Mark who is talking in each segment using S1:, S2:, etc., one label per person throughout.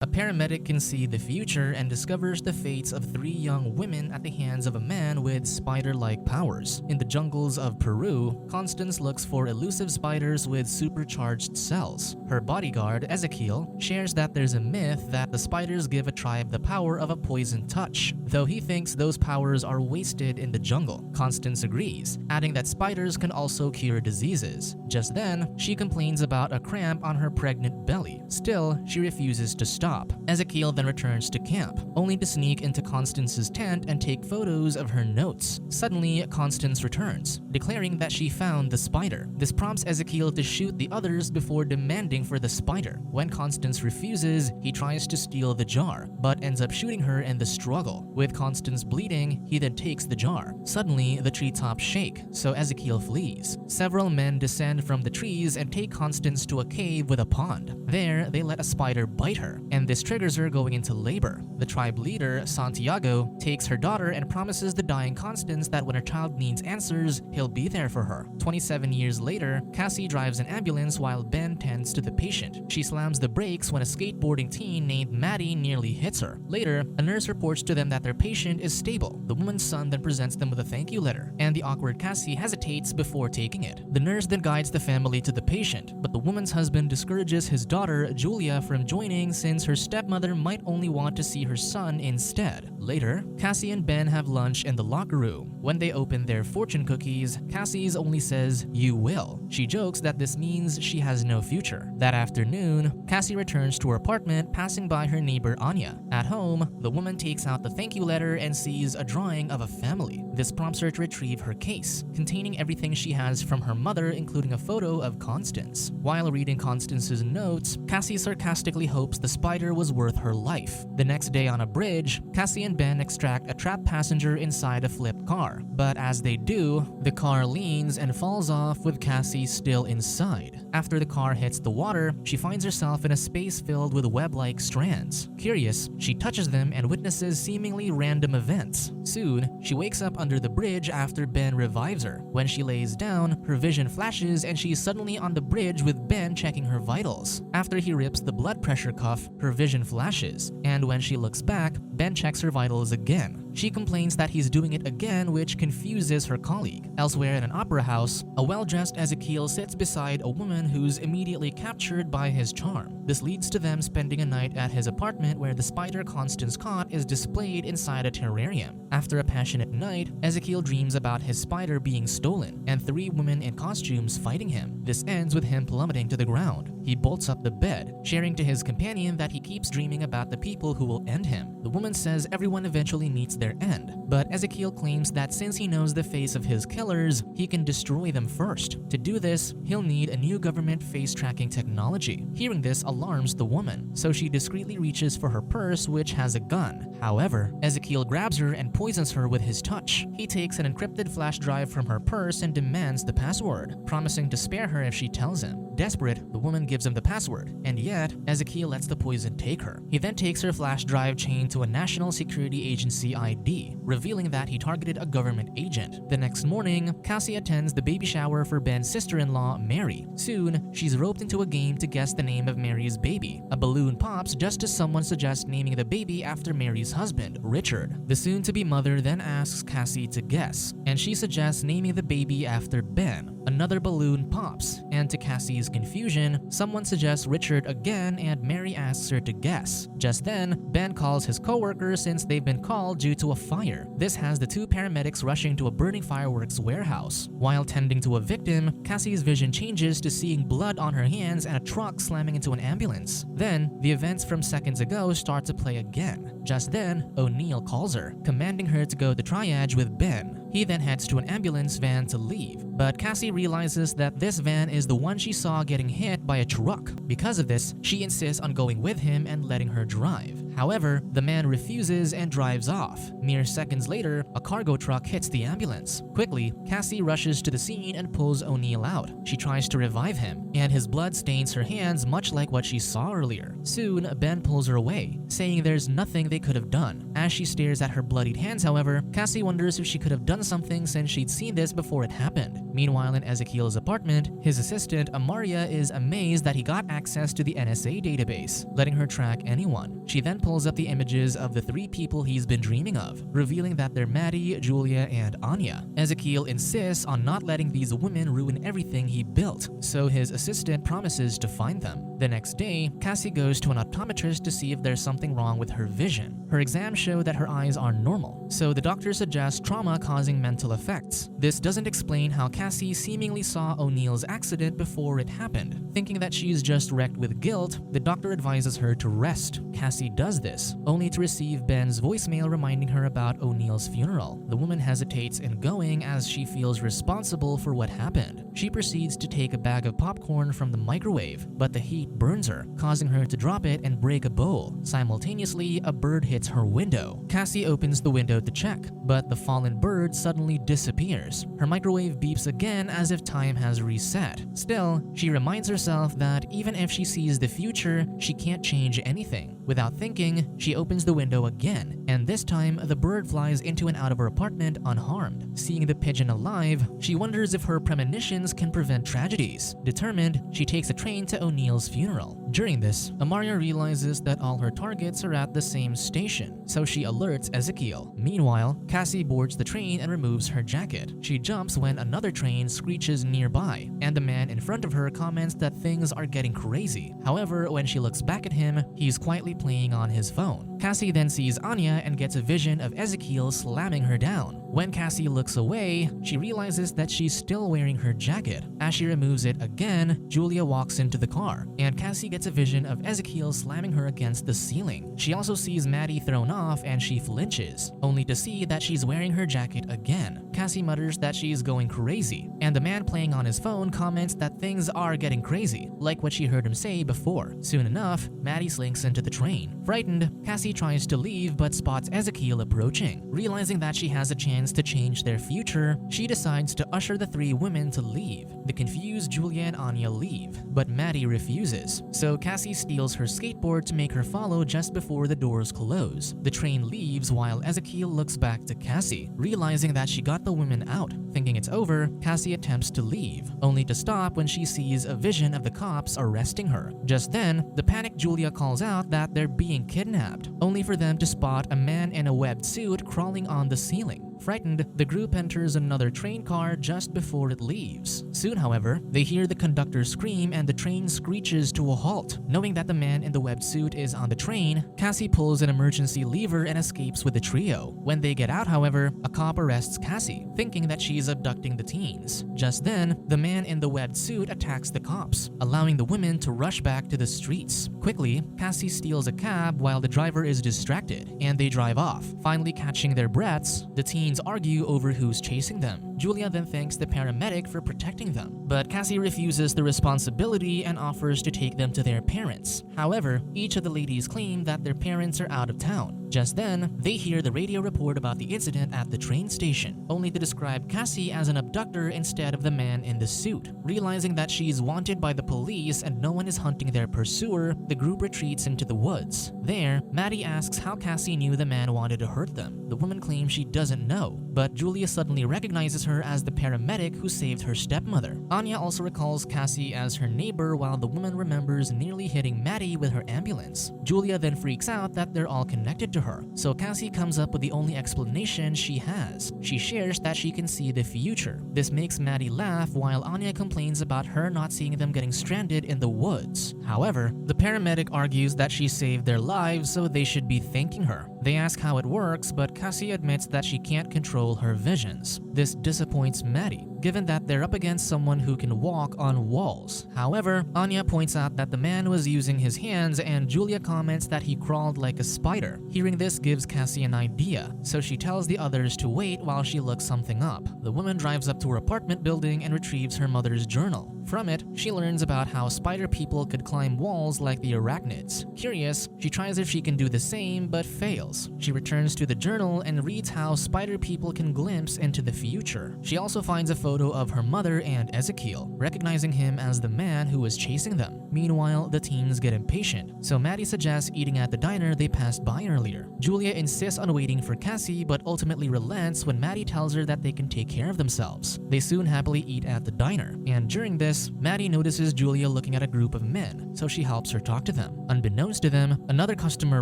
S1: A paramedic can see the future and discovers the fates of 3 young women at the hands of a man with spider-like powers. In the jungles of Peru, Constance looks for elusive spiders with supercharged cells. Her bodyguard, Ezekiel, shares that there's a myth that the spiders give a tribe the power of a poison touch, though he thinks those powers are wasted in the jungle. Constance agrees, adding that spiders can also cure diseases. Just then, she complains about a cramp on her pregnant belly. Still, she refuses to stop. Ezekiel then returns to camp, only to sneak into Constance's tent and take photos of her notes. Suddenly, Constance returns, declaring that she found the spider. This prompts Ezekiel to shoot the others before demanding for the spider. When Constance refuses, he tries to steal the jar, but ends up shooting her in the struggle. With Constance bleeding, he then takes the jar. Suddenly, the treetops shake, so Ezekiel flees. Several men descend from the trees and take Constance to a cave with a pond. There, they let a spider bite her, and this triggers her going into labor. The tribe leader, Santiago, takes her daughter and promises the dying Constance that when her child needs answers, he'll be there for her. 27 years later, Cassie drives an ambulance while Ben tends to the patient. She slams the brakes when a skateboarding teen named Maddie nearly hits her. Later, a nurse reports to them that their patient is stable. The woman's son then presents them with a thank you letter, and the awkward Cassie hesitates before taking it. The nurse then guides the family to the patient, but the woman's husband discourages his daughter, Julia, from joining since her stepmother might only want to see her son instead. Later, Cassie and Ben have lunch in the locker room. When they open their fortune cookies, Cassie's only says, "You will." She jokes that this means she has no future. That afternoon, Cassie returns to her apartment, passing by her neighbor Anya. At home, the woman takes out the thank you letter and sees a drawing of a family. This prompts her to retrieve her case, containing everything she has from her mother, including a photo of Constance. While reading Constance's notes, Cassie sarcastically hopes the spider was worth her life. The next day on a bridge, Cassie and Ben extract a trapped passenger inside a flipped car. But as they do, the car leans and falls off with Cassie still inside. After the car hits the water, she finds herself in a space filled with web-like strands. Curious, she touches them and witnesses seemingly random events. Soon, she wakes up under the bridge after Ben revives her. When she lays down, her vision flashes and she's suddenly on the bridge with Ben checking her vitals. After he rips the blood pressure cuff, her vision flashes, and when she looks back, Ben checks her vitals again. She complains that he's doing it again, which confuses her colleague. Elsewhere in an opera house, a well-dressed Ezekiel sits beside a woman who's immediately captured by his charm. This leads to them spending a night at his apartment where the spider Constance caught is displayed inside a terrarium. After a passionate night, Ezekiel dreams about his spider being stolen and 3 women in costumes fighting him. This ends with him plummeting to the ground. He bolts up the bed, sharing to his companion that he keeps dreaming about the people who will end him. The woman says everyone eventually meets their end, but Ezekiel claims that since he knows the face of his killers, he can destroy them first. To do this, he'll need a new government face-tracking technology. Hearing this alarms the woman, so she discreetly reaches for her purse, which has a gun. However, Ezekiel grabs her and poisons her with his touch. He takes an encrypted flash drive from her purse and demands the password, promising to spare her if she tells him. Desperate, the woman gives him the password, and yet, Ezekiel lets the poison take her. He then takes her flash drive chained to a National Security Agency ID, revealing that he targeted a government agent. The next morning, Cassie attends the baby shower for Ben's sister-in-law, Mary. Soon, she's roped into a game to guess the name of Mary's baby. A balloon pops just as someone suggests naming the baby after Mary's husband, Richard. The soon-to-be mother then asks Cassie to guess, and she suggests naming the baby after Ben. Another balloon pops, and to Cassie's confusion, someone suggests Richard again and Mary asks her to guess. Just then, Ben calls his coworker since they've been called due to a fire. This has the 2 paramedics rushing to a burning fireworks warehouse. While tending to a victim, Cassie's vision changes to seeing blood on her hands and a truck slamming into an ambulance. Then, the events from seconds ago start to play again. Just then, O'Neill calls her, commanding her to go to triage with Ben. He then heads to an ambulance van to leave, but Cassie realizes that this van is the one she saw getting hit by a truck. Because of this, she insists on going with him and letting her drive. However, the man refuses and drives off. Mere seconds later, a cargo truck hits the ambulance. Quickly, Cassie rushes to the scene and pulls O'Neill out. She tries to revive him, and his blood stains her hands much like what she saw earlier. Soon, Ben pulls her away, saying there's nothing they could have done. As she stares at her bloodied hands, however, Cassie wonders if she could have done something since she'd seen this before it happened. Meanwhile, in Ezekiel's apartment, his assistant, Amaria, is amazed that he got access to the NSA database, letting her track anyone. She then pulls up the images of the 3 people he's been dreaming of, revealing that they're Maddie, Julia, and Anya. Ezekiel insists on not letting these women ruin everything he built, so his assistant promises to find them. The next day, Cassie goes to an optometrist to see if there's something wrong with her vision. Her exams show that her eyes are normal, so the doctor suggests trauma causing mental effects. This doesn't explain how Cassie seemingly saw O'Neill's accident before it happened. Thinking that she's just wrecked with guilt, the doctor advises her to rest. Cassie does this, only to receive Ben's voicemail reminding her about O'Neill's funeral. The woman hesitates in going as she feels responsible for what happened. She proceeds to take a bag of popcorn from the microwave, but the heat burns her, causing her to drop it and break a bowl. Simultaneously, a bird hits her window. Cassie opens the window to check, but the fallen bird suddenly disappears. Her microwave beeps again as if time has reset. Still, she reminds herself that even if she sees the future, she can't change anything. Without thinking, she opens the window again, and this time the bird flies into and out of her apartment unharmed. Seeing the pigeon alive, she wonders if her premonitions can prevent tragedies. Determined, she takes a train to O'Neill's funeral. During this, Amaria realizes that all her targets are at the same station, so she alerts Ezekiel. Meanwhile, Cassie boards the train and removes her jacket. She jumps when another train screeches nearby, and the man in front of her comments that things are getting crazy. However, when she looks back at him, he's quietly playing on his phone. Cassie then sees Anya and gets a vision of Ezekiel slamming her down. When Cassie looks away, she realizes that she's still wearing her jacket. As she removes it again, Julia walks into the car, and Cassie gets a vision of Ezekiel slamming her against the ceiling. She also sees Maddie thrown off and she flinches, only to see that she's wearing her jacket again. Cassie mutters that she's going crazy, and the man playing on his phone comments that things are getting crazy, like what she heard him say before. Soon enough, Maddie slinks into the train. Frightened, Cassie tries to leave but spots Ezekiel approaching. Realizing that she has a chance to change their future, she decides to usher the 3 women to leave. The confused Julia and Anya leave, but Maddie refuses, so Cassie steals her skateboard to make her follow just before the doors close. The train leaves while Ezekiel looks back to Cassie, realizing that she got the women out. Thinking it's over, Cassie attempts to leave, only to stop when she sees a vision of the cops arresting her. Just then, the panicked Julia calls out that they're being kidnapped, only for them to spot a man in a webbed suit crawling on the ceiling. Frightened, the group enters another train car just before it leaves. Soon, however, they hear the conductor scream and the train screeches to a halt. Knowing that the man in the webbed suit is on the train, Cassie pulls an emergency lever and escapes with the trio. When they get out, however, a cop arrests Cassie, thinking that she's abducting the teens. Just then, the man in the webbed suit attacks the cops, allowing the women to rush back to the streets. Quickly, Cassie steals a cab while the driver is distracted, and they drive off. Finally catching their breaths, the teens argue over who's chasing them. Julia then thanks the paramedic for protecting them, but Cassie refuses the responsibility and offers to take them to their parents. However, each of the ladies claim that their parents are out of town. Just then, they hear the radio report about the incident at the train station, only to describe Cassie as an abductor instead of the man in the suit. Realizing that she's wanted by the police and no one is hunting their pursuer, the group retreats into the woods. There, Maddie asks how Cassie knew the man wanted to hurt them. The woman claims she doesn't know, but Julia suddenly recognizes her as the paramedic who saved her stepmother. Anya also recalls Cassie as her neighbor while the woman remembers nearly hitting Maddie with her ambulance. Julia then freaks out that they're all connected to her, so Cassie comes up with the only explanation she has. She shares that she can see the future. This makes Maddie laugh while Anya complains about her not seeing them getting stranded in the woods. However, the paramedic argues that she saved their lives, so they should be thanking her. They ask how it works, but Cassie admits that she can't control her visions. This disappoints Maddie, given that they're up against someone who can walk on walls. However, Anya points out that the man was using his hands, and Julia comments that he crawled like a spider. Hearing this gives Cassie an idea, so she tells the others to wait while she looks something up. The woman drives up to her apartment building and retrieves her mother's journal. From it, she learns about how spider people could climb walls like the arachnids. Curious, she tries if she can do the same but fails. She returns to the journal and reads how spider people can glimpse into the future. She also finds a photo of her mother and Ezekiel, recognizing him as the man who was chasing them. Meanwhile, the teens get impatient, so Maddie suggests eating at the diner they passed by earlier. Julia insists on waiting for Cassie but ultimately relents when Maddie tells her that they can take care of themselves. They soon happily eat at the diner, and during this, Maddie notices Julia looking at a group of men, so she helps her talk to them. Unbeknownst to them, another customer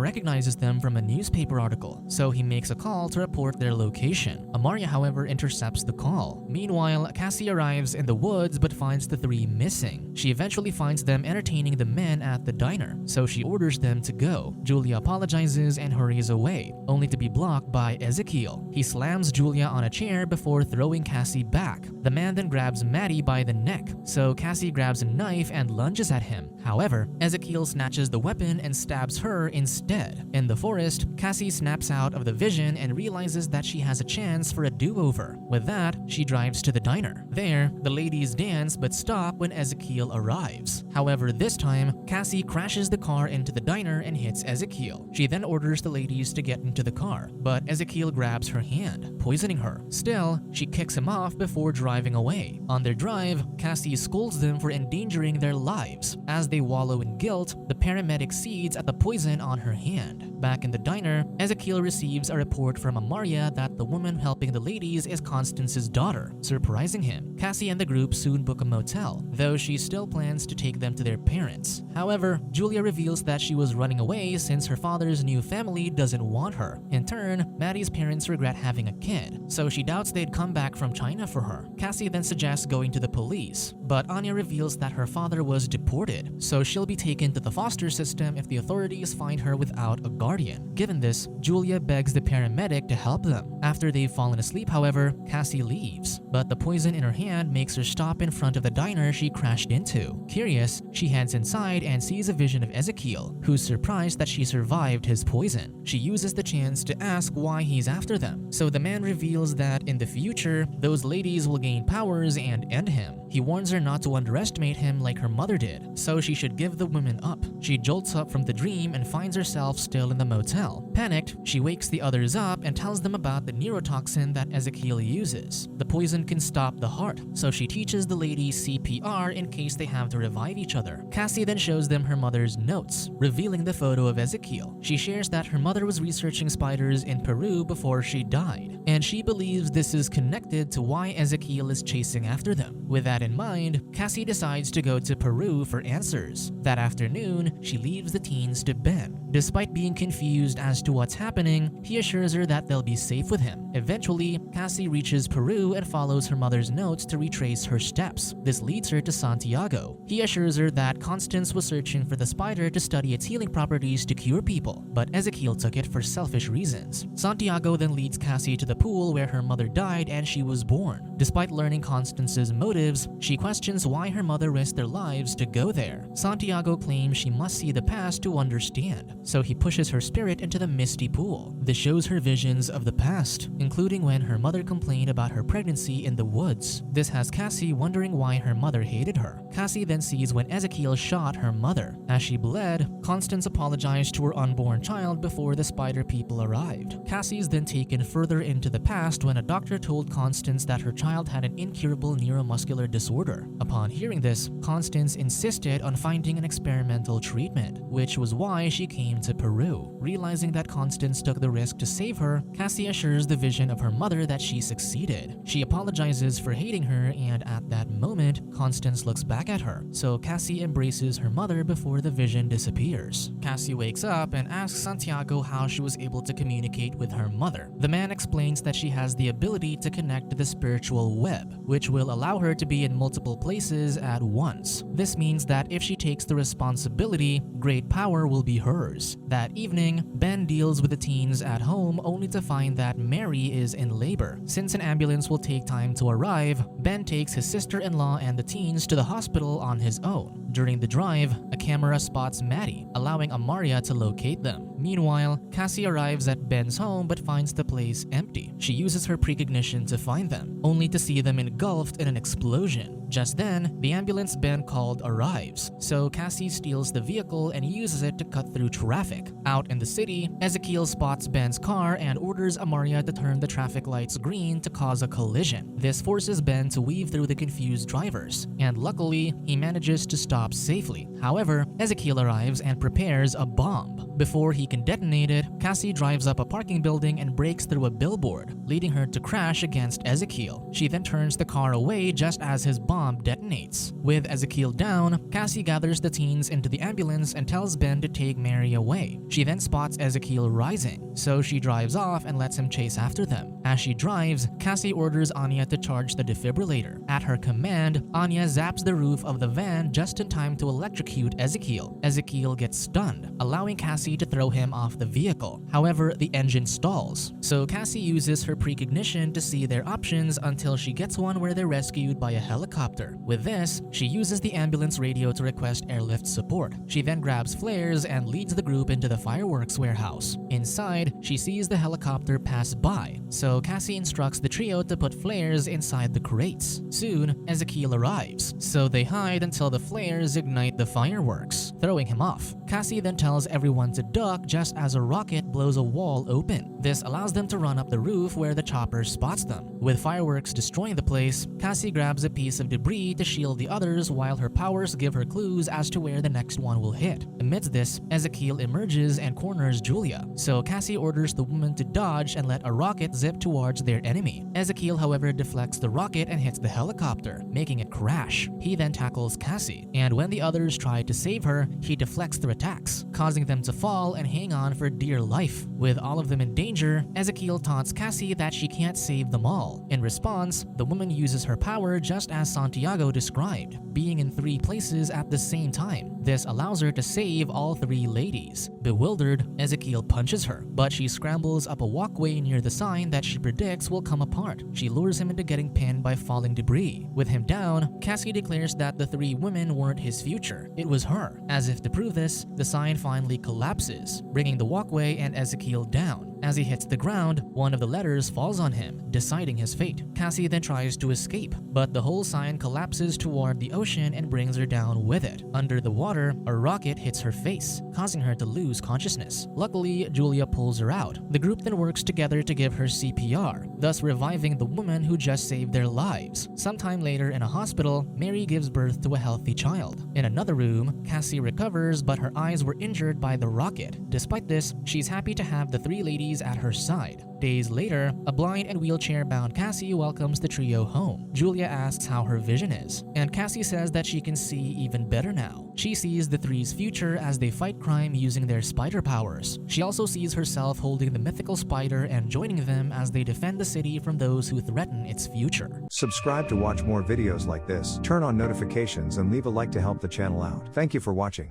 S1: recognizes them from a newspaper article, so he makes a call to report their location. Amaria, however, intercepts the call. Meanwhile, Cassie arrives in the woods but finds the three missing. She eventually finds them entertaining the men at the diner, so she orders them to go. Julia apologizes and hurries away, only to be blocked by Ezekiel. He slams Julia on a chair before throwing Cassie back. The man then grabs Maddie by the neck, so Cassie grabs a knife and lunges at him. However, Ezekiel snatches the weapon and stabs her instead. In the forest, Cassie snaps out of the vision and realizes that she has a chance for a do-over. With that, she drives to the diner. There, the ladies dance but stop when Ezekiel arrives. However, this time, Cassie crashes the car into the diner and hits Ezekiel. She then orders the ladies to get into the car, but Ezekiel grabs her hand, poisoning her. Still, she kicks him off before driving away. On their drive, Cassie scolds them for endangering their lives. As they wallow in guilt, the paramedic seeds at the poison on her hand. Back in the diner, Ezekiel receives a report from Amaria that the woman helping the ladies is Constance's daughter, surprising him. Cassie and the group soon book a motel, though she still plans to take them to their parents. However, Julia reveals that she was running away since her father's new family doesn't want her. In turn, Maddie's parents regret having a kid, so she doubts they'd come back from China for her. Cassie then suggests going to the police, but Anya reveals that her father was deported, so she'll be taken to the foster system if the authorities find her without a guardian. Given this, Julia begs the paramedic to help them. After they've fallen asleep, however, Cassie leaves, but the poison in her hand makes her stop in front of the diner she crashed into. Curious, she heads inside and sees a vision of Ezekiel, who's surprised that she survived his poison. She uses the chance to ask why he's after them, so the man reveals that in the future, those ladies will gain powers and end him. He warns her not to underestimate him like her mother did, so she should give the women up. She jolts up from the dream and finds herself still in the motel. Panicked, she wakes the others up and tells them about the neurotoxin that Ezekiel uses. The poison can stop the heart, so she teaches the ladies CPR in case they have to revive each other. Cassie then shows them her mother's notes, revealing the photo of Ezekiel. She shares that her mother was researching spiders in Peru before she died, and she believes this is connected to why Ezekiel is chasing after them. With that in mind, Cassie decides to go to Peru for answers. That afternoon, she leaves the teens to Ben. Despite being confused as to what's happening, he assures her that they'll be safe with him. Eventually, Cassie reaches Peru and follows her mother's notes to retrace her steps. This leads her to Santiago. He assures her that Constance was searching for the spider to study its healing properties to cure people, but Ezekiel took it for selfish reasons. Santiago then leads Cassie to the pool where her mother died and she was born. Despite learning Constance's motives, she questions why her mother risked their lives to go there. Santiago claims she must see the past to understand, so he pushes her spirit into the misty pool. This shows her visions of the past, including when her mother complained about her pregnancy in the woods. This has Cassie wondering why her mother hated her. Cassie then sees when Ezekiel shot her mother. As she bled, Constance apologized to her unborn child before the spider people arrived. Cassie's then taken further into the past when a doctor told Constance that her child had an incurable neuromuscular disorder. Upon hearing this, Constance insisted on finding an experimental treatment, which was why she came to Peru. Realizing that Constance took the risk to save her, Cassie assures the vision of her mother that she succeeded. She apologizes for hating her, and at that moment, Constance looks back at her, so Cassie embraces her mother before the vision disappears. Cassie wakes up and asks Santiago how she was able to communicate with her mother. The man explains that she has the ability to connect to the spiritual web, which will allow her to be in multiple places at once. This means that if she takes the responsibility, great power will be hers. That evening, Ben deals with the teens at home only to find that Mary is in labor. Since an ambulance will take time to arrive, Ben takes his sister-in-law and the teens to the hospital on his own. During the drive, a camera spots Maddie, allowing Amaria to locate them. Meanwhile, Cassie arrives at Ben's home but finds the place empty. She uses her precognition to find them, only to see them engulfed in an explosion. Just then, the ambulance Ben called arrives, so Cassie steals the vehicle and uses it to cut through traffic. Out in the city, Ezekiel spots Ben's car and orders Amaria to turn the traffic lights green to cause a collision. This forces Ben to weave through the confused drivers, and luckily, he manages to stop safely. However, Ezekiel arrives and prepares a bomb. Before he can detonate it, Cassie drives up a parking building and breaks through a billboard, leading her to crash against Ezekiel. She then turns the car away just as his bomb detonates. With Ezekiel down, Cassie gathers the teens into the ambulance and tells Ben to take Mary away. She then spots Ezekiel rising, so she drives off and lets him chase after them. As she drives, Cassie orders Anya to charge the defibrillator. At her command, Anya zaps the roof of the van just in time to electrocute Ezekiel. Ezekiel gets stunned, allowing Cassie to throw him off the vehicle. However, the engine stalls, so Cassie uses her precognition to see their options until she gets one where they're rescued by a helicopter. With this, she uses the ambulance radio to request airlift support. She then grabs flares and leads the group into the fireworks warehouse. Inside, she sees the helicopter pass by, so Cassie instructs the trio to put flares inside the crates. Soon, Ezekiel arrives, so they hide until the flares ignite the fireworks, throwing him off. Cassie then tells everyone to duck just as a rocket blows a wall open. This allows them to run up the roof where the chopper spots them. With fireworks destroying the place, Cassie grabs a piece of debris to shield the others while her powers give her clues as to where the next one will hit. Amidst this, Ezekiel emerges and corners Julia, so Cassie orders the woman to dodge and let a rocket zip towards their enemy. Ezekiel, however, deflects the rocket and hits the helicopter, making it crash. He then tackles Cassie, and when the others try to save her, he deflects their attacks, causing them to fall and hang on for dear life. With all of them in danger, Ezekiel taunts Cassie that she can't save them all. In response, the woman uses her power just as Santiago described, being in 3 places at the same time. This allows her to save all 3 ladies. Bewildered, Ezekiel punches her, but she scrambles up a walkway near the sign that she predicts will come apart. She lures him into getting pinned by falling debris. With him down, Cassie declares that the 3 women weren't his future, it was her. As if to prove this, the sign finally collapses, bringing the walkway and Ezekiel down. As he hits the ground, one of the letters falls on him, deciding his fate. Cassie then tries to escape, but the whole sign collapses toward the ocean and brings her down with it. Under the water, a rocket hits her face, causing her to lose consciousness. Luckily, Julia pulls her out. The group then works together to give her CPR, thus reviving the woman who just saved their lives. Sometime later in a hospital, Mary gives birth to a healthy child. In another room, Cassie recovers, but her eyes were injured by the rocket. Despite this, she's happy to have the 3 ladies at her side. Days later, a blind and wheelchair-bound Cassie welcomes the trio home. Julia asks how her vision is, and Cassie says that she can see even better now. She sees the 3's future as they fight crime using their spider powers. She also sees herself holding the mythical spider and joining them as they defend the city from those who threaten its future.
S2: Subscribe to watch more videos like this, turn on notifications and leave a like to help the channel out. Thank you for watching.